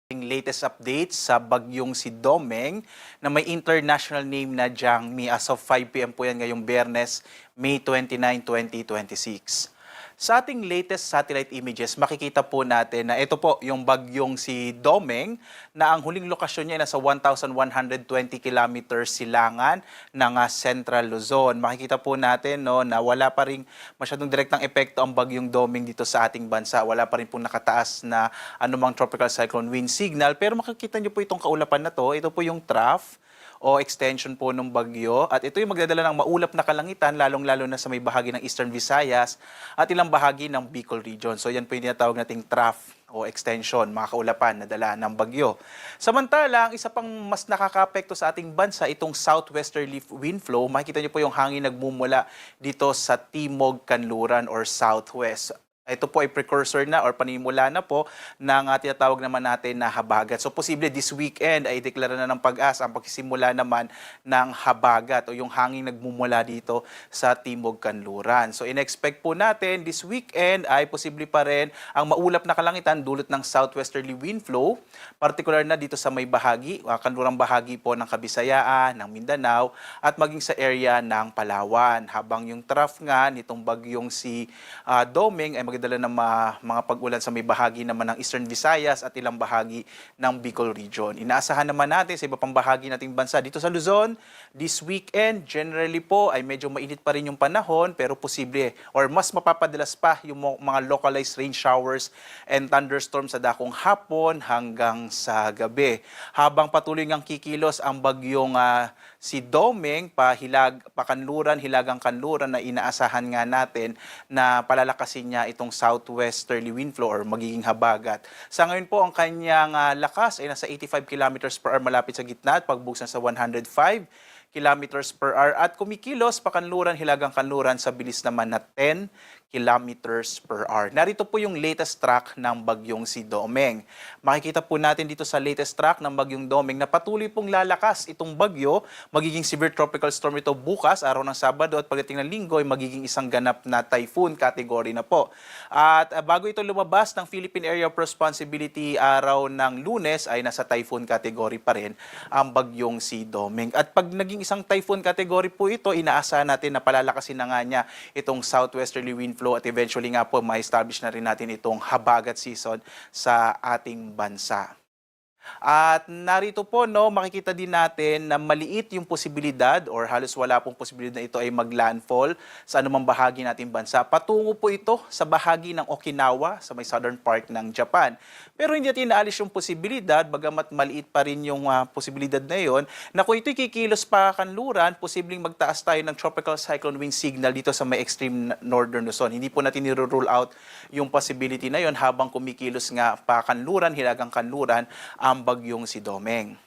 Latest updates sa bagyong si Domeng na may international name na Jiangmi. As of 5 p.m. po yan ngayong Biyernes, May 29, 2026. Sa ating latest satellite images, makikita po natin na ito po yung bagyong si Domeng na ang huling lokasyon niya ay nasa 1,120 kilometers silangan ng Central Luzon. Makikita po natin na wala pa rin masyadong direktang epekto ang bagyong Domeng dito sa ating bansa. Wala pa rin po nakataas na anumang tropical cyclone wind signal. Pero makikita niyo po itong kaulapan na to. Ito po yung trough o extension po ng bagyo. At ito yung magdadala ng maulap na kalangitan, lalong-lalo na sa may bahagi ng Eastern Visayas at ilang bahagi ng Bicol region. So yan po yung tinatawag nating trough o extension, mga kaulapan na dala ng bagyo. Samantala, ang isa pang mas nakakaapekto sa ating bansa, itong southwesterly wind flow. Makikita niyo po yung hangin nagmumula dito sa Timog Kanluran or southwest. Ito po ay precursor na or panimula na po ng tinatawag naman natin na habagat. So posible this weekend ay deklara na ng Pag-asa ang pagsisimula naman ng habagat o yung hangin nagmumula dito sa Timog Kanluran. So in-expect po natin this weekend ay posible pa rin ang maulap na kalangitan dulot ng southwesterly wind flow, particular na dito sa may bahagi, kanlurang bahagi po ng Kabisayaan, ng Mindanao at maging sa area ng Palawan. Habang yung trough nga nitong bagyong si Domeng ay magdala ng mga pag-ulan sa may bahagi naman ng Eastern Visayas at ilang bahagi ng Bicol region. Inaasahan naman natin sa iba pang bahagi nating bansa dito sa Luzon, this weekend, generally po ay medyo mainit pa rin yung panahon pero posible or mas mapapadalas pa yung mga localized rain showers and thunderstorms sa dakong hapon hanggang sa gabi. Habang patuloy ngang kikilos ang bagyong si Domeng, pakanluran, hilagang kanluran na inaasahan nga natin na palalakasin niya itong southwesterly wind flow or magiging habagat. Sa ngayon po, ang kanyang lakas ay nasa 85 kilometers per hour malapit sa gitna at pagbugsan sa 105 kilometers per hour at kumikilos pakanluran, hilagang kanluran sa bilis naman na 10 kilometers per hour. Narito po yung latest track ng bagyong si Domeng. Makikita po natin dito sa latest track ng bagyong Domeng na patuloy pong lalakas itong bagyo. Magiging severe tropical storm ito bukas, araw ng Sabado at pagdating ng Linggo ay magiging isang ganap na typhoon category na po. At bago ito lumabas ng Philippine Area of Responsibility araw ng Lunes ay nasa typhoon category pa rin ang bagyong si Domeng. At pag naging isang typhoon category po ito, inaasahan natin na palalakasin na nga niya itong southwesterly wind flow at eventually nga po ma-establish na rin natin itong habagat season sa ating bansa. At narito po, makikita din natin na maliit yung posibilidad or halos wala pong posibilidad na ito ay mag-landfall sa anumang bahagi nating bansa. Patungo po ito sa bahagi ng Okinawa, sa may southern part ng Japan. Pero hindi natin inaalis yung posibilidad, bagamat maliit pa rin yung posibilidad na yon, na kung ito'y kikilos pa kanluran, posibleng magtaas tayo ng tropical cyclone wind signal dito sa may extreme northern Luzon. Hindi po natin niro-rule out yung possibility na yon habang kumikilos nga pa kanluran, hilagang kanluran, ang bagyong si Domeng.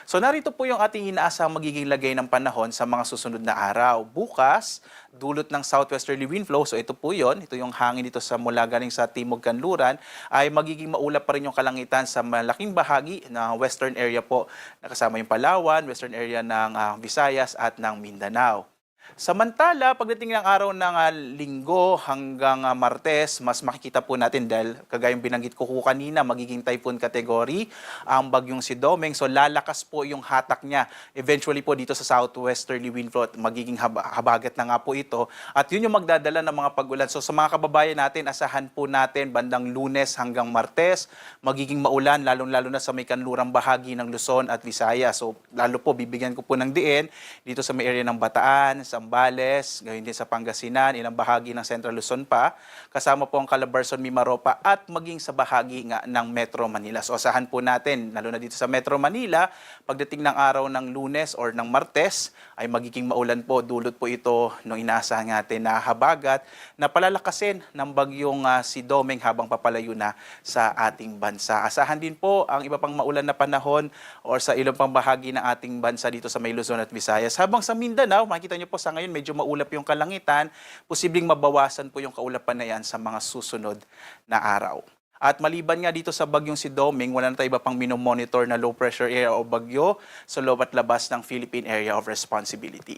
So narito po yung ating inaasahang magiging lagay ng panahon sa mga susunod na araw. Bukas, dulot ng southwesterly wind flow, so ito po yon, ito yung hangin dito sa mula galing sa Timog Kanluran, ay magiging maulap pa rin yung kalangitan sa malaking bahagi ng western area po, nakasama yung Palawan, western area ng Visayas at ng Mindanao. Samantala, pagdating ng araw ng Linggo hanggang Martes, mas makikita po natin dahil kagayang binanggit ko kanina, magiging typhoon category ang bagyong si Domeng. So lalakas po yung hatak niya. Eventually po dito sa southwesterly wind flow, magiging habagat na nga po ito. At yun yung magdadala ng mga pag-ulan. So sa mga kababayan natin, asahan po natin bandang Lunes hanggang Martes, magiging maulan, lalong-lalo na sa may kanlurang bahagi ng Luzon at Visayas. So lalo po, bibigyan ko po ng diin dito sa may area ng Bataan, Zambales, gayon din sa Pangasinan, ilang bahagi ng Central Luzon pa, kasama po ang Calabarzon, Mimaropa at maging sa bahagi nga ng Metro Manila. So asahan po natin, lalo na dito sa Metro Manila, pagdating ng araw ng Lunes or ng Martes, ay magiging maulan po, dulot po ito nung inaasahan natin na habagat na palalakasin ng bagyong si Domeng habang papalayo na sa ating bansa. Asahan din po ang iba pang maulan na panahon or sa ilang pang bahagi ng ating bansa dito sa may Luzon at Visayas. Habang sa Mindanao, makikita niyo po sa ngayon medyo maulap yung kalangitan, posibleng mabawasan po yung kaulapan na yan sa mga susunod na araw. At maliban nga dito sa bagyong si Domeng, wala na tayo iba pang minomonitor na low pressure area o bagyo sa loob at labas ng Philippine Area of Responsibility.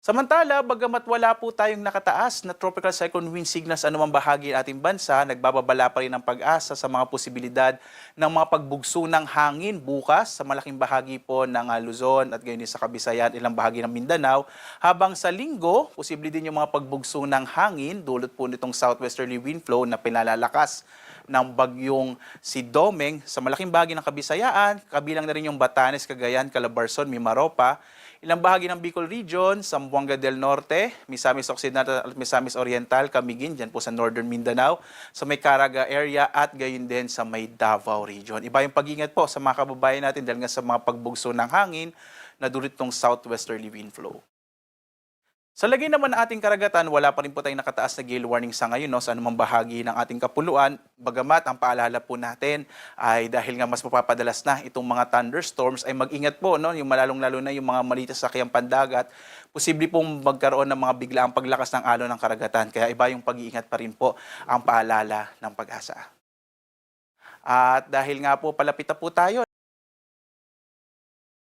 Samantala, bagamat wala po tayong nakataas na tropical cyclone wind signals sa anumang bahagi ng ating bansa, nagbababala pa rin ang pag-asa sa mga posibilidad ng mga pagbugso ng hangin bukas sa malaking bahagi po ng Luzon at gayon din sa Kabisayan, ilang bahagi ng Mindanao. Habang sa linggo, posible din yung mga pagbugso ng hangin dulot po nitong southwesterly wind flow na pinalalakas ng bagyong si Domeng sa malaking bahagi ng Kabisayaan, kabilang na rin yung Batanes, Cagayan, Calabarzon, Mimaropa, ilang bahagi ng Bicol Region, Zamboanga del Norte, Misamis Occidental at Misamis Oriental, Camiguin, dyan po sa Northern Mindanao, sa may Caraga area at gayon din sa may Davao Region. Iba yung pag-ingat po sa mga kababayan natin dahil nga sa mga pagbugso ng hangin na dulot ng southwesterly wind flow. Sa lagay naman ng ating karagatan, wala pa rin po tayong nakataas na gale warning sa ngayon sa anumang bahagi ng ating kapuluan. Bagamat ang paalala po natin ay dahil nga mas mapapadalas na itong mga thunderstorms ay mag-ingat po, yung malalong-lalo na yung mga maliit sa sakyang pandagat. Posible pong magkaroon ng mga biglaang paglakas ng alon ng karagatan. Kaya iba yung pag-iingat pa rin po ang paalala ng Pag-asa. At dahil nga po palapit na po tayo